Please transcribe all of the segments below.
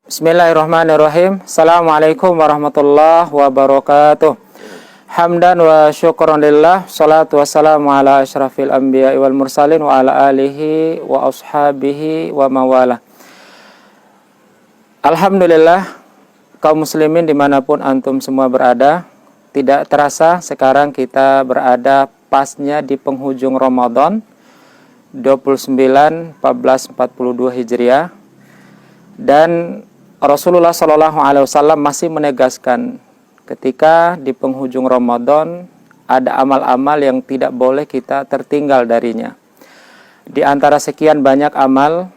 Bismillahirrahmanirrahim. Assalamualaikum warahmatullahi wabarakatuh. Hamdan wa syukran lillah. Salatu wassalamu ala asyrafil anbiya wal mursalin wa ala alihi wa ashabihi wa mawala. Alhamdulillah, kaum muslimin dimanapun antum semua berada. Tidak terasa sekarang kita berada pasnya di penghujung Ramadan 29/14/42 Hijriah. Dan Rasulullah SAW masih menegaskan ketika di penghujung Ramadan ada amal-amal yang tidak boleh kita tertinggal darinya. Di antara sekian banyak amal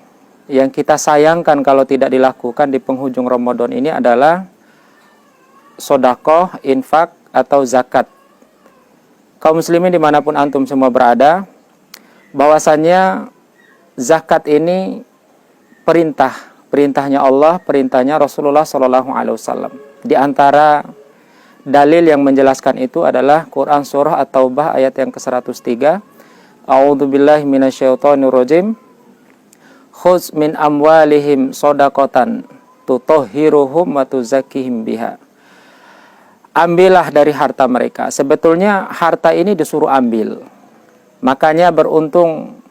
yang kita sayangkan kalau tidak dilakukan di penghujung Ramadan ini adalah sedekah, infak, atau zakat. Kaum muslimin dimanapun antum semua berada, bahwasannya zakat ini perintahnya Allah, perintahnya Rasulullah SAW. Di antara dalil yang menjelaskan itu adalah Quran surah At-Taubah ayat yang ke-103. A'udzubillahi minasyaitonirrajim. Khudz min amwalihim shadaqatan tutahhiruhum wa tuzakkihim biha. Ambillah dari harta mereka. Sebetulnya harta ini disuruh ambil. Makanya beruntung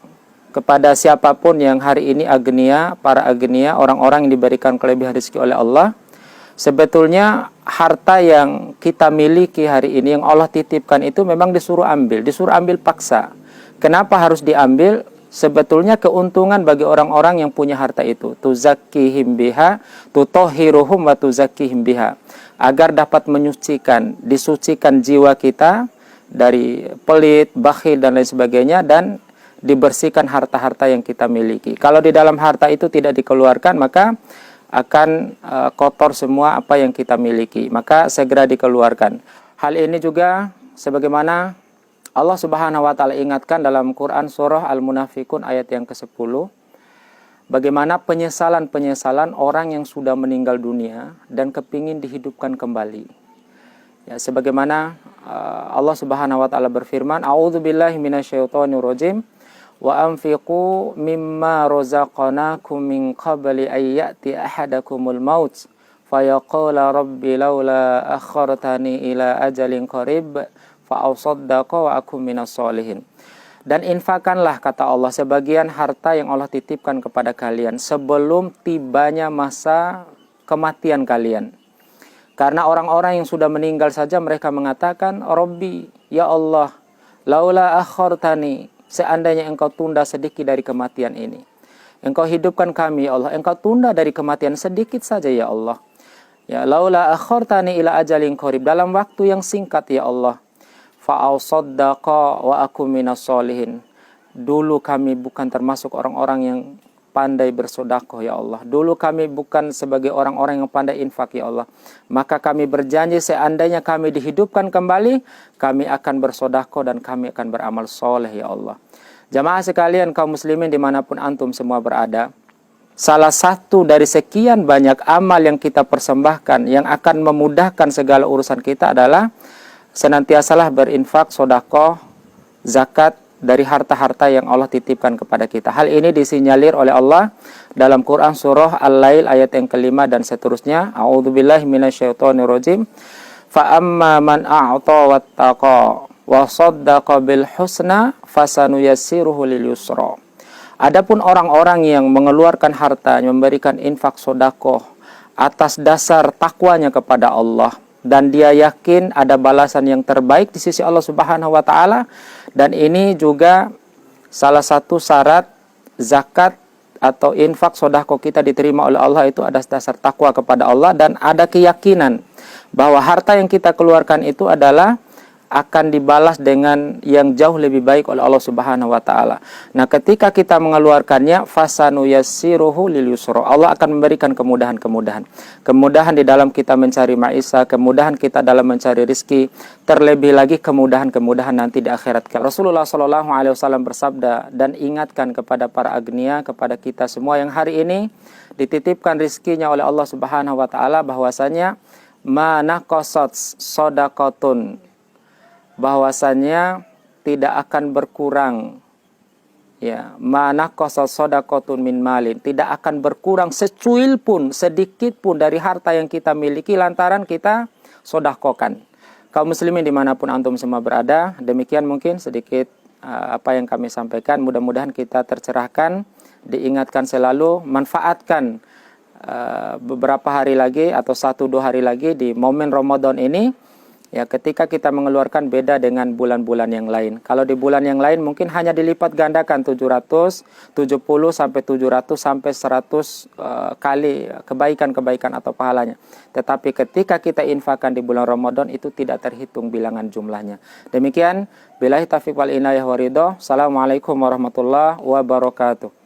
kepada siapapun yang hari ini agnia, para agnia, orang-orang yang diberikan kelebihan rezeki oleh Allah. Sebetulnya harta yang kita miliki hari ini, yang Allah titipkan itu memang disuruh ambil paksa. Kenapa harus diambil? Sebetulnya keuntungan bagi orang-orang yang punya harta itu. Tuzakkihim biha, tutahhiruhum wa tuzakkihim biha. Agar dapat disucikan jiwa kita dari pelit, bakhil, dan lain sebagainya, dan dibersihkan harta-harta yang kita miliki. Kalau di dalam harta itu tidak dikeluarkan, maka akan kotor semua apa yang kita miliki. Maka segera dikeluarkan. Hal ini juga sebagaimana Allah Subhanahu wa taala ingatkan dalam Quran surah Al-Munafiqun ayat yang ke-10. Bagaimana penyesalan-penyesalan orang yang sudah meninggal dunia dan kepingin dihidupkan kembali. Ya, sebagaimana Allah Subhanahu wa taala berfirman, A'udzubillahi minasyaitonirrajim. Wa anfiqu mimma razaqnakum min qabli ay ya'ti ahadakumul maut fayaqula rabbi laula akhartani ila ajalin qarib fa asaddaqa wa akum minas solihin. Dan infakkanlah, kata Allah, sebagian harta yang Allah titipkan kepada kalian sebelum tibanya masa kematian kalian. Karena orang-orang yang sudah meninggal saja mereka mengatakan, Rabbi, ya Allah, laula akhartani, seandainya engkau tunda sedikit dari kematian ini. Engkau hidupkan kami, ya Allah. Engkau tunda dari kematian sedikit saja, ya Allah. Ya, laula akhartani ila ajalin qarib, dalam waktu yang singkat, ya Allah. Fa'ausaddaqa wa akum minas solihin. Dulu kami bukan termasuk orang-orang yang pandai bersedekah, ya Allah. Dulu kami bukan sebagai orang-orang yang pandai infak, ya Allah. Maka kami berjanji seandainya kami dihidupkan kembali, kami akan bersedekah dan kami akan beramal soleh, ya Allah. Jamaah sekalian, kaum muslimin dimanapun antum semua berada, salah satu dari sekian banyak amal yang kita persembahkan yang akan memudahkan segala urusan kita adalah senantiasalah berinfak, sedekah, zakat dari harta-harta yang Allah titipkan kepada kita. Hal ini disinyalir oleh Allah dalam Quran surah Al-Lail ayat yang ke-5 dan seterusnya. A'udzubillahi minasyaitonirrajim. Fa amma man a'ta wattaqa wa shaddaqa bil husna fasanuyassiruhu lil yusra. Adapun orang-orang yang mengeluarkan harta, memberikan infak sedekah atas dasar takwanya kepada Allah, dan dia yakin ada balasan yang terbaik di sisi Allah Subhanahu wa taala. Dan ini juga salah satu syarat zakat atau infak sedekah kita diterima oleh Allah, itu atas dasar takwa kepada Allah dan ada keyakinan bahwa harta yang kita keluarkan itu adalah akan dibalas dengan yang jauh lebih baik oleh Allah Subhanahu wa taala. Nah, ketika kita mengeluarkannya, fasanuyassiruhu lil yusra. Allah akan memberikan kemudahan-kemudahan. Kemudahan di dalam kita mencari maisha, kemudahan kita dalam mencari rizki, terlebih lagi kemudahan-kemudahan nanti di akhirat. Rasulullah SAW bersabda dan ingatkan kepada para agnia, kepada kita semua yang hari ini dititipkan rizkinya oleh Allah Subhanahu wa taala, bahwasanya ma naqasat shadaqatun, bahwasannya tidak akan berkurang Ya, manaqasa shadaqatun min malin, tidak akan berkurang secuil pun, sedikit pun dari harta yang kita miliki lantaran kita sodakokan. Kaum muslimin dimanapun antum semua berada, demikian mungkin sedikit apa yang kami sampaikan. Mudah-mudahan kita tercerahkan, diingatkan selalu, manfaatkan beberapa hari lagi atau 1-2 hari lagi di momen Ramadan ini. Ya, ketika kita mengeluarkan beda dengan bulan-bulan yang lain. Kalau di bulan yang lain mungkin hanya dilipat gandakan 770 sampai 700 sampai 100 kali kebaikan-kebaikan atau pahalanya. Tetapi ketika kita infakkan di bulan Ramadan itu tidak terhitung bilangan jumlahnya. Demikian, billahi taufiq wal inayah wa ridha. Assalamualaikum warahmatullahi wabarakatuh.